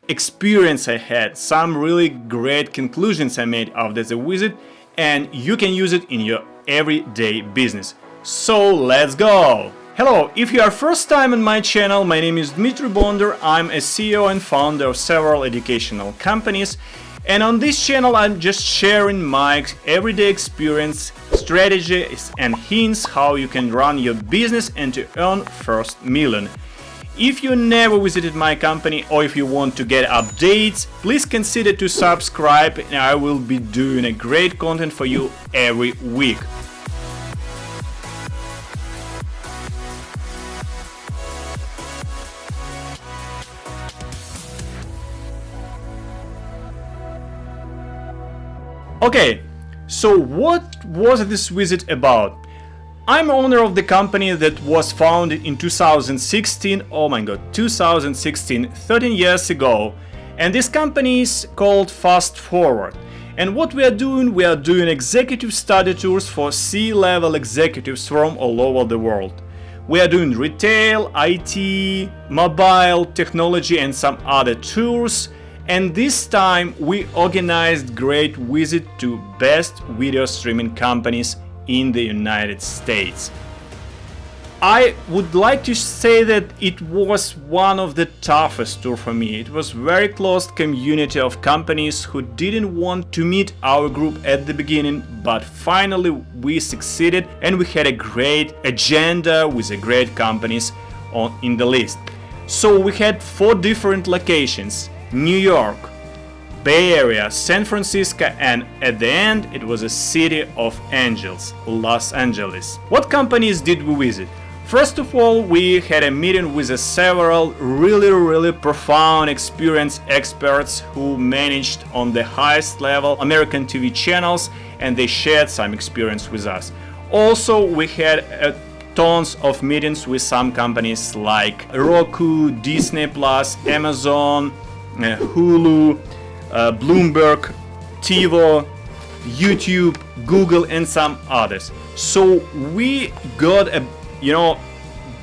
experience I had, some really great conclusions I made after the visit, and you can use it in your everyday business. So let's go! Hello, if you are first time on my channel, my name is Dmitry Bonder. I'm a CEO and founder of several educational companies, and on this channel I'm just sharing my everyday experience, strategies and hints how you can run your business and to earn first million. If you never visited my company or if you want to get updates, please consider to subscribe, and I will be doing a great content for you every week. Okay, so what was this visit about? I'm owner of the company that was founded in 2016, oh my god, 2016, 13 years ago, and this company is called Fast Forward. And what we are doing executive study tours for C-level executives from all over the world. We are doing retail, IT, mobile, technology and some other tours. And this time we organized great visit to best video streaming companies in the United States. I would like to say that it was one of the toughest tours for me. It was very closed community of companies who didn't want to meet our group at the beginning, but finally we succeeded and we had a great agenda with the great companies in the list. So we had 4 different locations: New York, Bay Area, San Francisco, and at the end it was a city of angels, Los Angeles. What companies did we visit? First of all, we had a meeting with several really profound experienced experts who managed on the highest level American TV channels, and they shared some experience with us. Also, we had tons of meetings with some companies like Roku, Disney+, Amazon, Hulu, Bloomberg, Tivo, YouTube, Google and some others. So we got a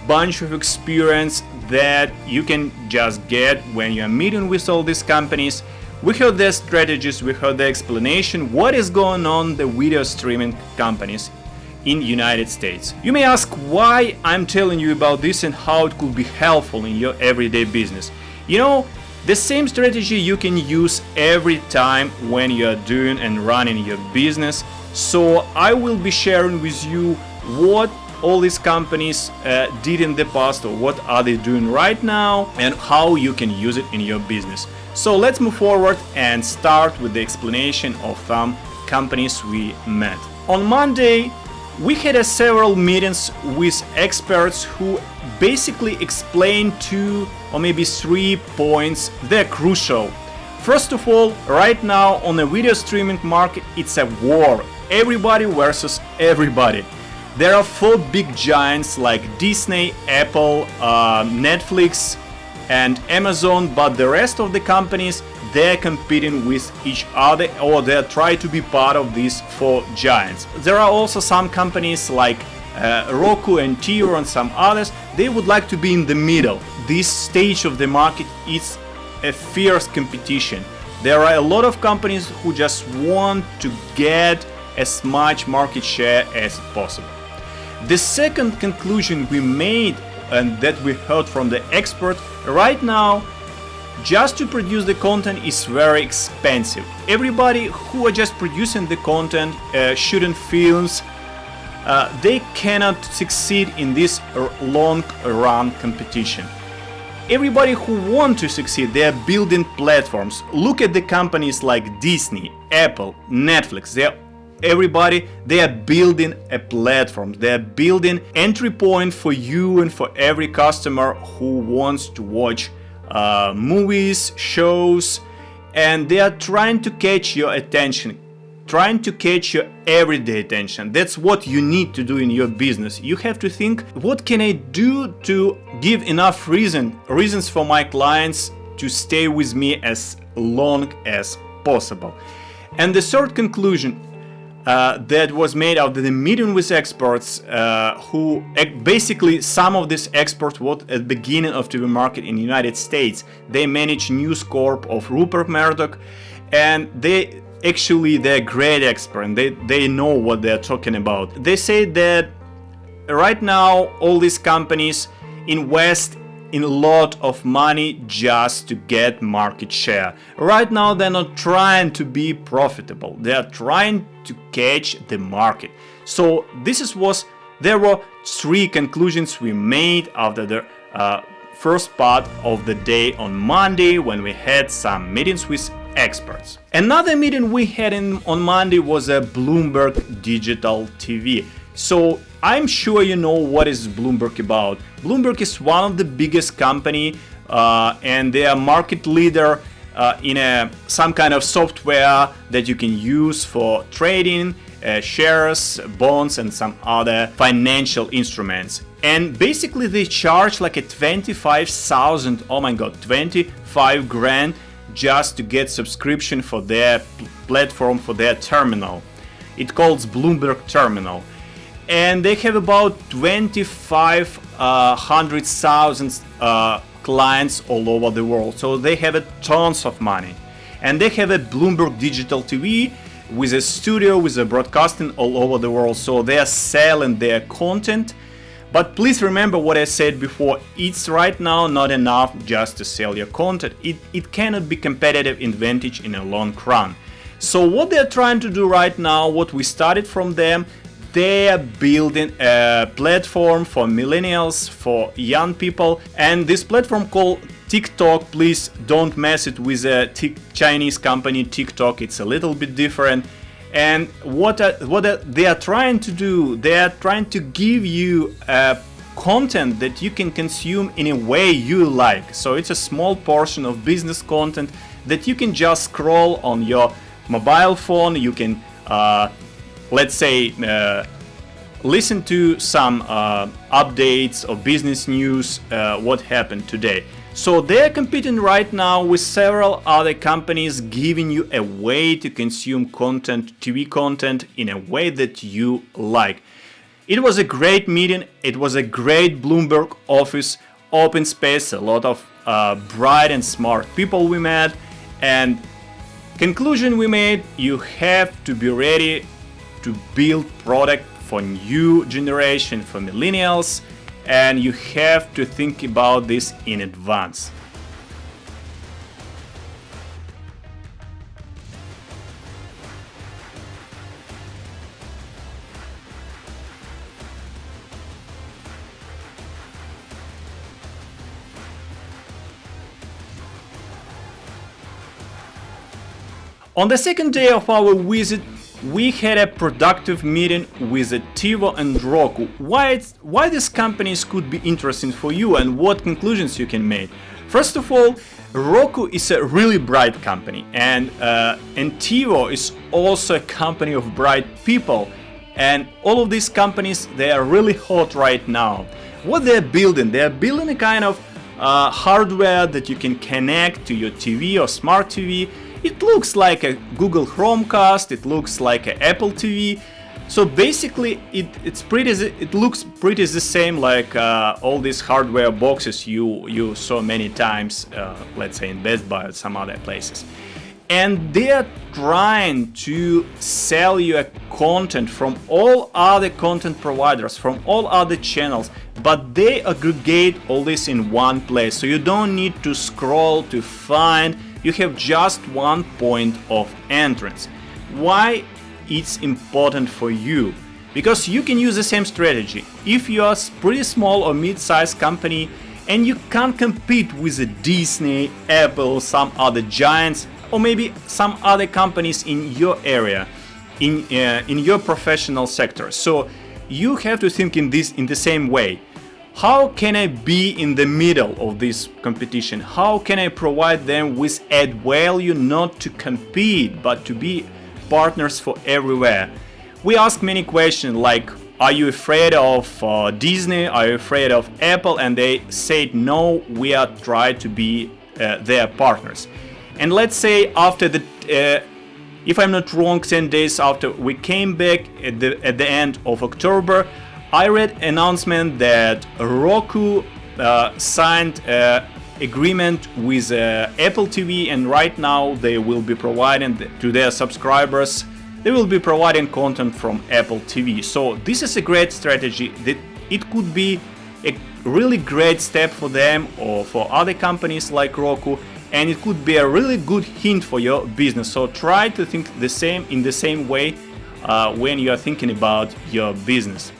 bunch of experience that you can just get when you are meeting with all these companies. We heard their strategies, we heard their explanation, what is going on the video streaming companies in United States. You may ask why I'm telling you about this and how it could be helpful in your everyday business. The same strategy you can use every time when you are doing and running your business. So I will be sharing with you what all these companies did in the past, or what are they doing right now, and how you can use it in your business. So let's move forward and start with the explanation of some companies we met. On Monday, we had several meetings with experts who basically explained 2 or maybe 3 points. They're crucial. First of all, right now on the video streaming market, it's a war. Everybody versus everybody. There are 4 big giants like Disney, Apple, Netflix and Amazon, but the rest of the companies, they're competing with each other, or they're trying to be part of these 4 giants. There are also some companies like Roku and Tivo and some others. They would like to be in the middle. This stage of the market is a fierce competition. There are a lot of companies who just want to get as much market share as possible. The second conclusion we made, and that we heard from the expert, right now just to produce the content is very expensive. Everybody who are just producing the content, shooting films, they cannot succeed in this long run competition. Everybody who want to succeed, they are building platforms. Look at the companies like Disney, Apple, Netflix. They are building a platform. They are building entry point for you and for every customer who wants to watch movies, shows, and they are trying to catch your attention, trying to catch your everyday attention. That's what you need to do in your business. You have to think, what can I do to give enough reasons for my clients to stay with me as long as possible? And the third conclusion, that was made after the meeting with experts who basically some of these experts were at the beginning of TV market in the United States. They manage News Corp of Rupert Murdoch, and they're great experts and they know what they're talking about. They say that right now all these companies invest in a lot of money just to get market share. Right now they're not trying to be profitable, they're trying to catch the market. So there were three conclusions we made after the first part of the day on Monday when we had some meetings with experts. Another meeting we had on Monday was a Bloomberg Digital TV. So I'm sure you know what is Bloomberg about. Bloomberg is one of the biggest company and they are market leader in some kind of software that you can use for trading shares, bonds and some other financial instruments. And basically they charge like a 25,000, oh my god, 25 grand just to get subscription for their platform, for their terminal. It calls Bloomberg Terminal. And they have about 2,500,000 clients all over the world. So they have tons of money. And they have a Bloomberg Digital TV with a studio, with a broadcasting all over the world. So they are selling their content. But please remember what I said before, it's right now not enough just to sell your content. It cannot be competitive advantage in a long run. So what they're trying to do right now, what we started from them, they are building a platform for millennials, for young people, and this platform called TikTok. Please don't mess it with a Chinese company TikTok, it's a little bit different. And what they are trying to do, they are trying to give you content that you can consume in a way you like. So it's a small portion of business content that you can just scroll on your mobile phone. You can let's say listen to some updates of business news, what happened today. So they're competing right now with several other companies, giving you a way to consume content, TV content, in a way that you like. It was a great meeting. It was a great Bloomberg office, open space, a lot of bright and smart people we met. And conclusion we made, you have to be ready to build product for new generation, for millennials, and you have to think about this in advance. On the second day of our visit, we had a productive meeting with Tivo and Roku. Why these companies could be interesting for you and what conclusions you can make. First of all, Roku is a really bright company, and Tivo is also a company of bright people. And all of these companies, they are really hot right now. What they're building a kind of hardware that you can connect to your TV or smart TV. It looks like a Google Chromecast, it looks like an Apple TV. So basically it looks pretty the same like all these hardware boxes you saw many times, let's say in Best Buy or some other places. And they're trying to sell you a content from all other content providers, from all other channels, but they aggregate all this in one place. So you don't need to scroll to find, you have just one point of entrance. Why it's important for you? Because you can use the same strategy. If you are a pretty small or mid-sized company and you can't compete with a Disney, Apple, some other giants, or maybe some other companies in your area, in your professional sector. So you have to think in the same way. How can I be in the middle of this competition? How can I provide them with add value, not to compete, but to be partners for everywhere? We ask many questions like, are you afraid of Disney? Are you afraid of Apple? And they said, no, we are trying to be their partners. And let's say after the If I'm not wrong, 10 days after we came back at the end of October, I read an announcement that Roku signed agreement with Apple TV, and right now they will be providing to their subscribers, they will be providing content from Apple TV. So this is a great strategy. That it could be a really great step for them or for other companies like Roku, and it could be a really good hint for your business. So try to think in the same way when you are thinking about your business.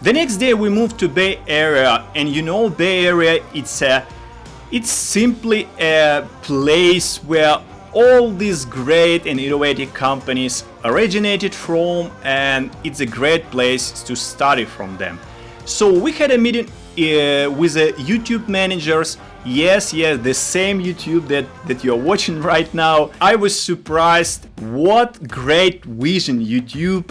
The next day we moved to Bay Area, and you know, Bay Area, it's simply a place where all these great and innovative companies originated from, and it's a great place to study from them. So we had a meeting with the YouTube managers. Yes, the same YouTube that you're watching right now. I was surprised what great vision YouTube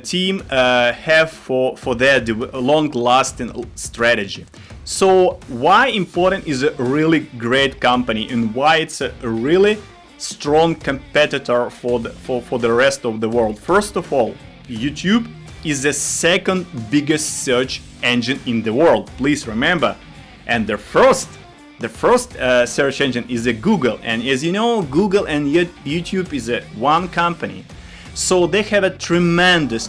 team have for their long-lasting strategy. So why important is a really great company, and why it's a really strong competitor for the rest of the world? First of all, YouTube is the second biggest search engine in the world. Please remember, and the first search engine is Google, and as you know, Google and YouTube is one company. So they have a tremendous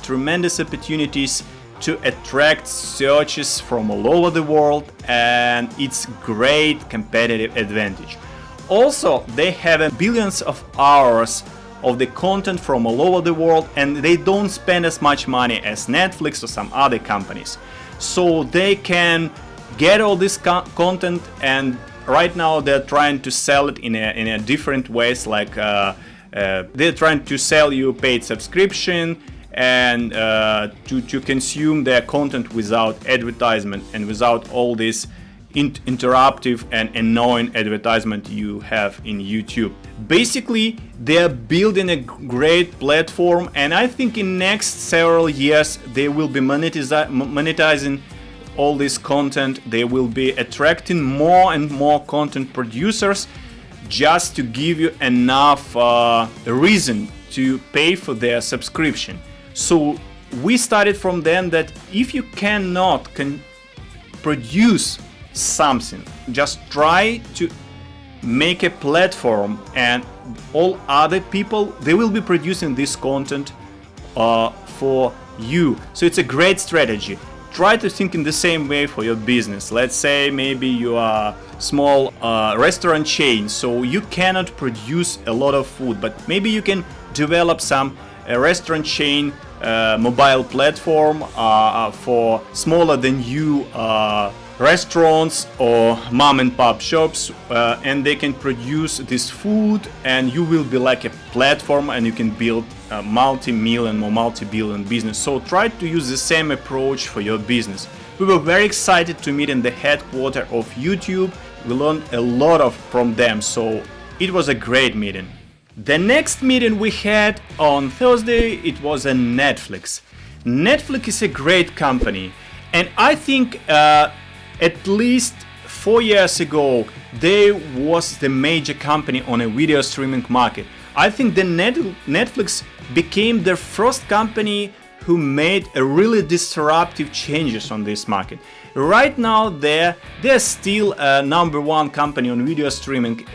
opportunities to attract searches from all over the world, and it's great competitive advantage. Also, they have billions of hours of the content from all over the world, and they don't spend as much money as Netflix or some other companies. So they can get all this content, and right now they're trying to sell it in a different ways, like they're trying to sell you paid subscription and to consume their content without advertisement and without all this interruptive and annoying advertisement you have in YouTube. Basically, they're building a great platform, and I think in next several years they will be monetizing all this content. They will be attracting more and more content producers just to give you enough reason to pay for their subscription. So we started from then that if you cannot produce something, just try to make a platform, and all other people, they will be producing this content for you. So it's a great strategy. Try to think in the same way for your business. Let's say maybe you are a small restaurant chain, so you cannot produce a lot of food, but maybe you can develop some restaurant chain mobile platform for smaller than you restaurants or mom and pop shops, and they can produce this food, and you will be like a platform, and you can build a multi-million or multi-billion business. So try to use the same approach for your business. We were very excited to meet in the headquarters of YouTube. We learned a lot from them, so it was a great meeting. The next meeting we had on Thursday, it was a Netflix. Netflix is a great company, and I think at least 4 years ago, they was the major company on a video streaming market. I think the Netflix became the first company who made a really disruptive changes on this market. Right now, they're still a number one company on video streaming,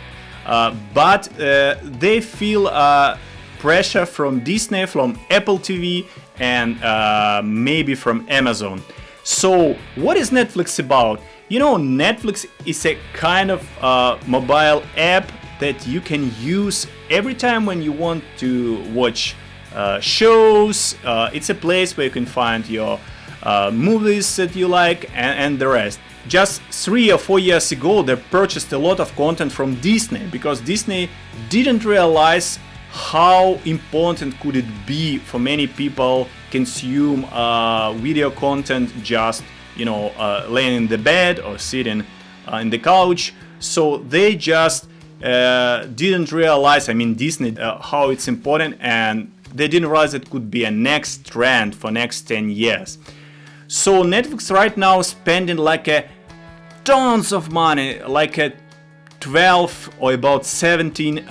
but they feel pressure from Disney, from Apple TV, and maybe from Amazon. So what is Netflix about? You know, Netflix is a kind of mobile app that you can use every time when you want to watch shows. It's a place where you can find your movies that you like and the rest. Just 3 or 4 years ago, they purchased a lot of content from Disney, because Disney didn't realize how important could it be for many people consume video content just, you know, laying in the bed or sitting in the couch. So they just didn't realize, I mean, Disney, how it's important, and they didn't realize it could be a next trend for next 10 years. So Netflix right now is spending like tons of money, like 12 or about 17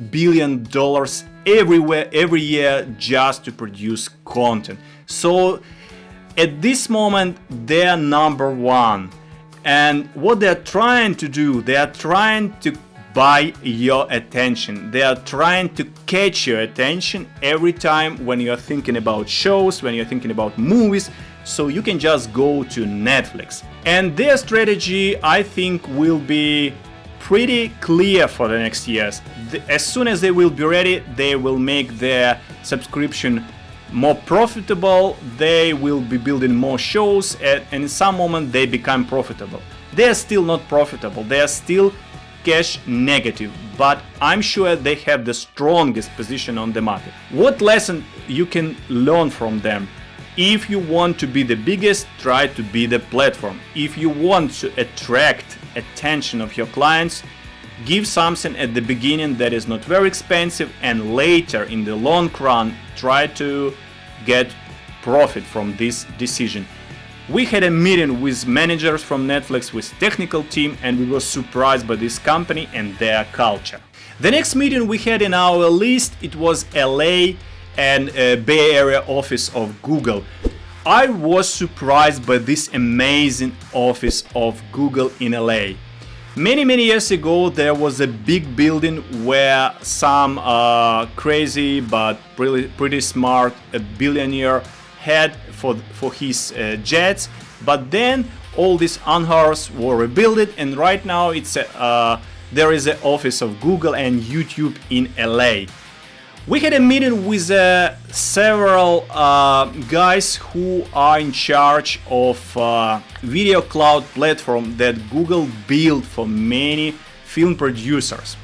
billion dollars every year just to produce content. So at this moment they're number one, and what they're trying to do, they are trying to buy your attention. They are trying to catch your attention every time when you're thinking about shows, when you're thinking about movies, so you can just go to Netflix. And their strategy, I think, will be pretty clear for the next years. As soon as they will be ready, they will make their subscription more profitable, they will be building more shows, and in some moment they become profitable. They are still not profitable, they are still cash negative, but I'm sure they have the strongest position on the market. What lesson you can learn from them? If you want to be the biggest, try to be the platform. If you want to attract attention of your clients, give something at the beginning that is not very expensive, and later in the long run try to get profit from this decision. We had a meeting with managers from Netflix, with technical team, and we were surprised by this company and their culture. The next meeting we had in our list, it was LA and Bay Area office of Google. I was surprised by this amazing office of Google in LA. Many years ago there was a big building where some crazy but pretty smart billionaire had for his jets, but then all these hangaars were rebuilt, and right now it's there is an office of Google and YouTube in LA. We had a meeting with several guys who are in charge of video cloud platform that Google built for many film producers.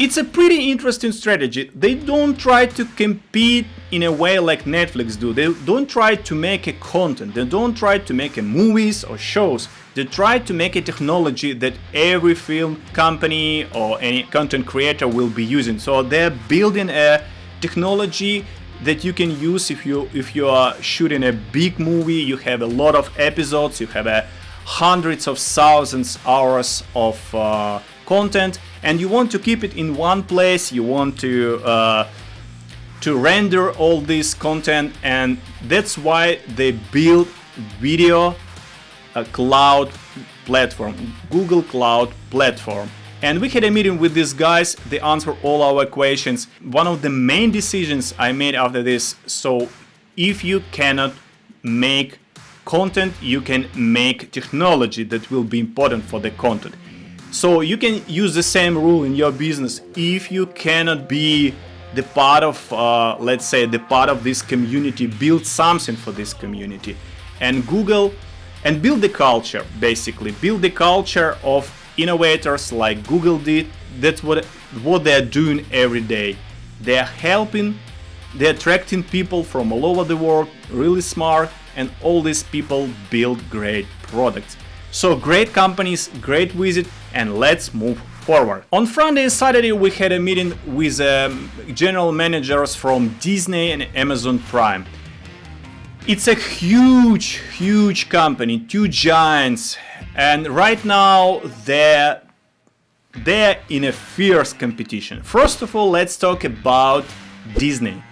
It's a pretty interesting strategy. They don't try to compete in a way like Netflix do. They don't try to make a content. They don't try to make a movies or shows. They try to make a technology that every film company or any content creator will be using. So they're building a technology that you can use if you are shooting a big movie. You have a lot of episodes. You have hundreds of thousands hours of content, and you want to keep it in one place. You want to render all this content, and that's why they build video cloud platform, Google Cloud Platform. And we had a meeting with these guys. They answered all our questions. One of the main decisions I made after this: so if you cannot make content, you can make technology that will be important for the content. So you can use the same rule in your business. If you cannot be the part of, let's say, the part of this community, build something for this community, and build the culture, basically build the culture of innovators like Google did. That's what they're doing every day. They're attracting people from all over the world, really smart, and all these people build great products. So great companies, great visit, and let's move forward. On Friday and Saturday we had a meeting with general managers from Disney and Amazon Prime. It's a huge company, two giants, and right now they're in a fierce competition. First of all, let's talk about Disney.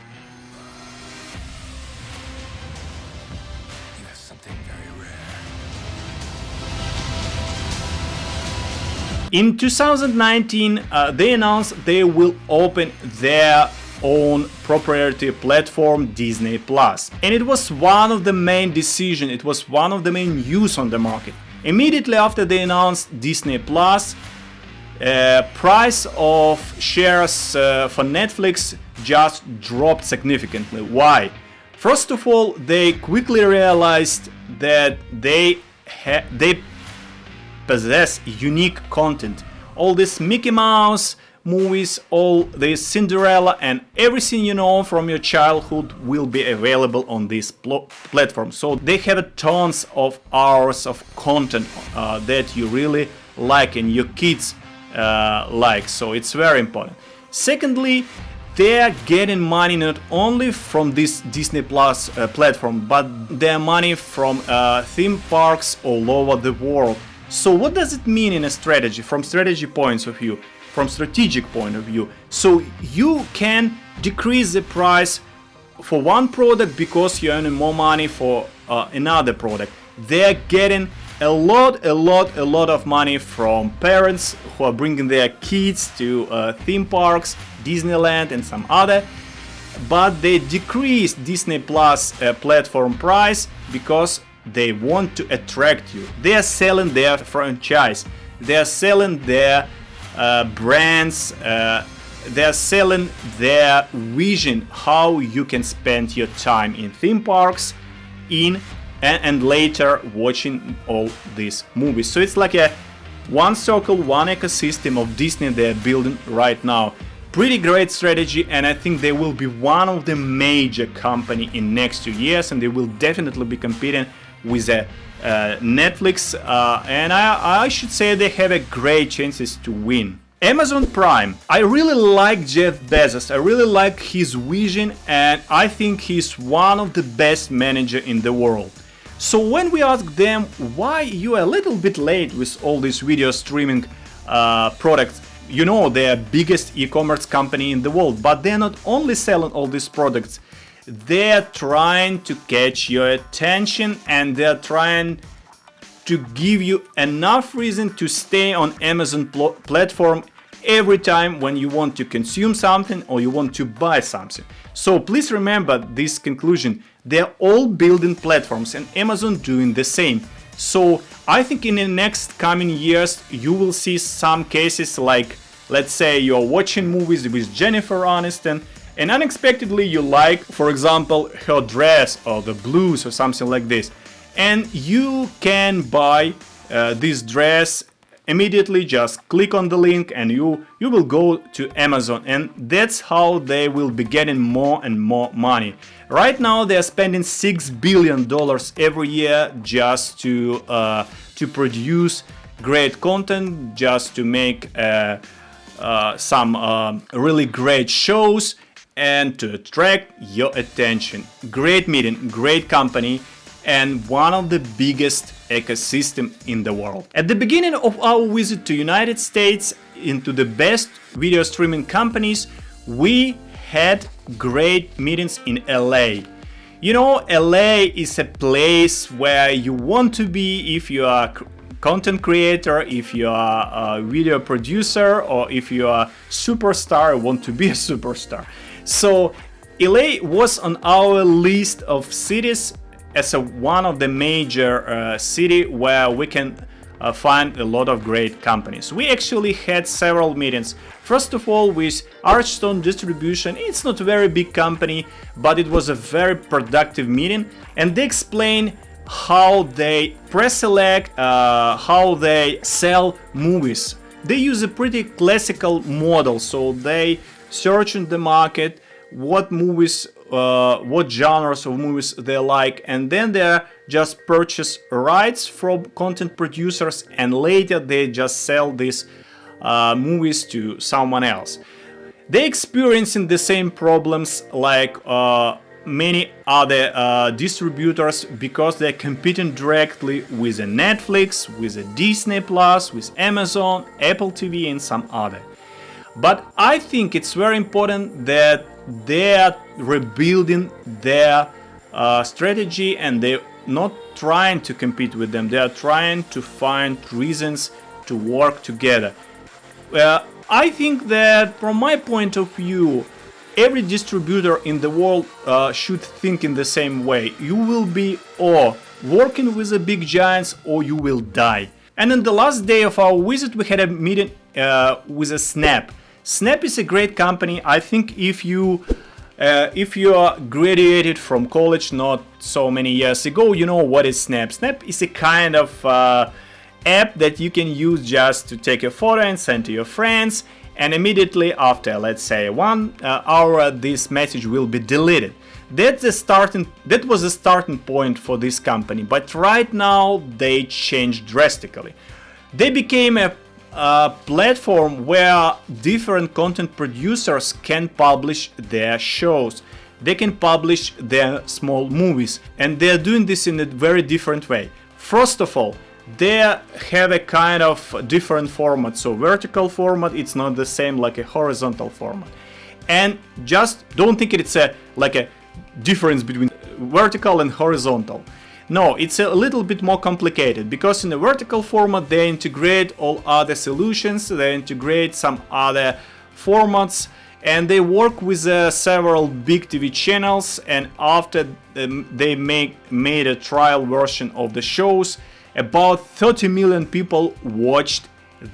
In 2019, they announced they will open their own proprietary platform, Disney Plus. And it was one of the main decisions, it was one of the main news on the market. Immediately after they announced Disney Plus, price of shares for Netflix just dropped significantly. Why? First of all, they quickly realized that they possess unique content. All this Mickey Mouse movies, all this Cinderella, and everything you know from your childhood will be available on this platform. So they have tons of hours of content that you really like and your kids like. So it's very important. Secondly, they're getting money not only from this Disney Plus platform, but their money from theme parks all over the world. So what does it mean in a strategy, from strategy points of view, from strategic point of view? So you can decrease the price for one product because you're earning more money for another product. They're getting a lot of money from parents who are bringing their kids to theme parks, Disneyland and some other, but they decrease Disney Plus platform price because they want to attract you. They are selling their franchise, they are selling their brands, they are selling their vision how you can spend your time in theme parks, and later watching all these movies. So it's like a one circle, one ecosystem of Disney they're building right now. Pretty great strategy, and I think they will be one of the major company in next 2 years, and they will definitely be competing with Netflix, and I should say they have a great chances to win. Amazon Prime. I really like Jeff Bezos. I really like his vision, and I think he's one of the best manager in the world. So when we ask them why you are a little bit late with all these video streaming products, you know, they're biggest e-commerce company in the world, but they're not only selling all these products, they're trying to catch your attention, and they're trying to give you enough reason to stay on Amazon platform every time when you want to consume something or you want to buy something. So please remember this conclusion. They're all building platforms, and Amazon doing the same. So I think in the next coming years you will see some cases like, let's say you're watching movies with Jennifer Aniston and unexpectedly you like, for example, her dress or the blues or something like this, and you can buy this dress immediately. Just click on the link and you will go to Amazon, and that's how they will be getting more and more money. Right now they are spending $6 billion every year just to produce great content, just to make some really great shows and to attract your attention. Great meeting, great company, and one of the biggest ecosystem in the world. At the beginning of our visit to United States into the best video streaming companies, we had great meetings in LA. You know, LA is a place where you want to be if you are content creator, if you are a video producer, or if you are a superstar, want to be a superstar. So LA was on our list of cities as one of the major city where we can find a lot of great companies. We actually had several meetings. First of all, with Archstone Distribution. It's not a very big company, but it was a very productive meeting, and they explain how they pre-select, how they sell movies. They use a pretty classical model, so they search in the market what movies, what genres of movies they like, and then they just purchase rights from content producers, and later they just sell these movies to someone else. They experiencing the same problems like many other distributors, because they're competing directly with a Netflix, with a Disney Plus, with Amazon, Apple TV, and some other. But I think it's very important that they are rebuilding their strategy, and they're not trying to compete with them. They are trying to find reasons to work together. I think that from my point of view, every distributor in the world should think in the same way. You will be or working with the big giants, or you will die. And on the last day of our visit, we had a meeting with a Snap. Snap is a great company. I think if you are graduated from college not so many years ago, you know what is Snap. Snap is a kind of app that you can use just to take a photo and send to your friends, and immediately after, let's say 1 hour, this message will be deleted. That was the starting point for this company, but right now they changed drastically. They became a platform where different content producers can publish their shows. They can publish their small movies, and they're doing this in a very different way. First of all, they have a kind of different format. So vertical format, it's not the same like a horizontal format. And just don't think it's like a difference between vertical and horizontal. No, it's a little bit more complicated, because in the vertical format they integrate all other solutions, they integrate some other formats, and they work with several big TV channels, and after they made a trial version of the shows, about 30 million people watched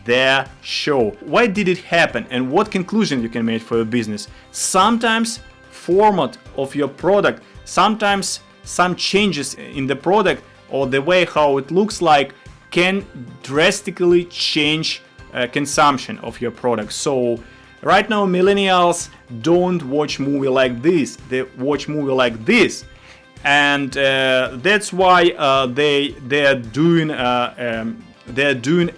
their show. Why did it happen, and what conclusion you can make for your business? Sometimes format of your product, sometimes some changes in the product or the way how it looks like can drastically change consumption of your product. So right now millennials don't watch movie like this, they watch movie like this, and that's why they're doing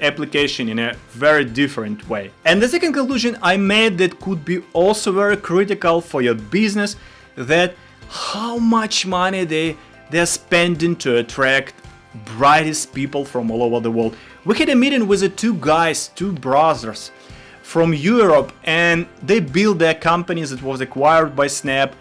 application in a very different way. And the second conclusion I made that could be also very critical for your business, that how much money they're spending to attract brightest people from all over the world. We had a meeting with the two brothers from Europe, and they built their companies that was acquired by Snap,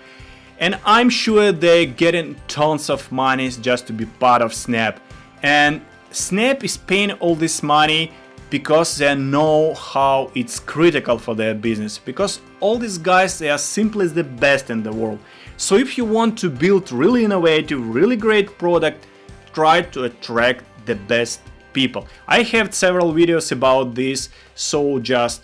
and I'm sure they're getting tons of money just to be part of Snap. And Snap is paying all this money because they know how it's critical for their business, because all these guys, they are simply the best in the world. So if you want to build really innovative, really great product, try to attract the best people. I have several videos about this, so just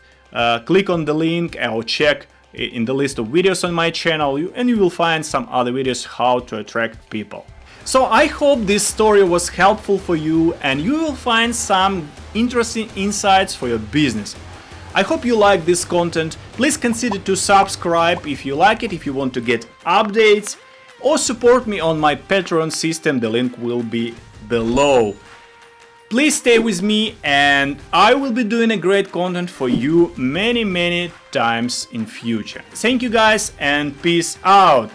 click on the link or check in the list of videos on my channel, and you will find some other videos how to attract people. So I hope this story was helpful for you and you will find some interesting insights for your business. I hope you like this content. Please consider to subscribe if you like it, if you want to get updates, or support me on my Patreon system, the link will be below. Please stay with me and I will be doing a great content for you many times in future. Thank you guys and peace out.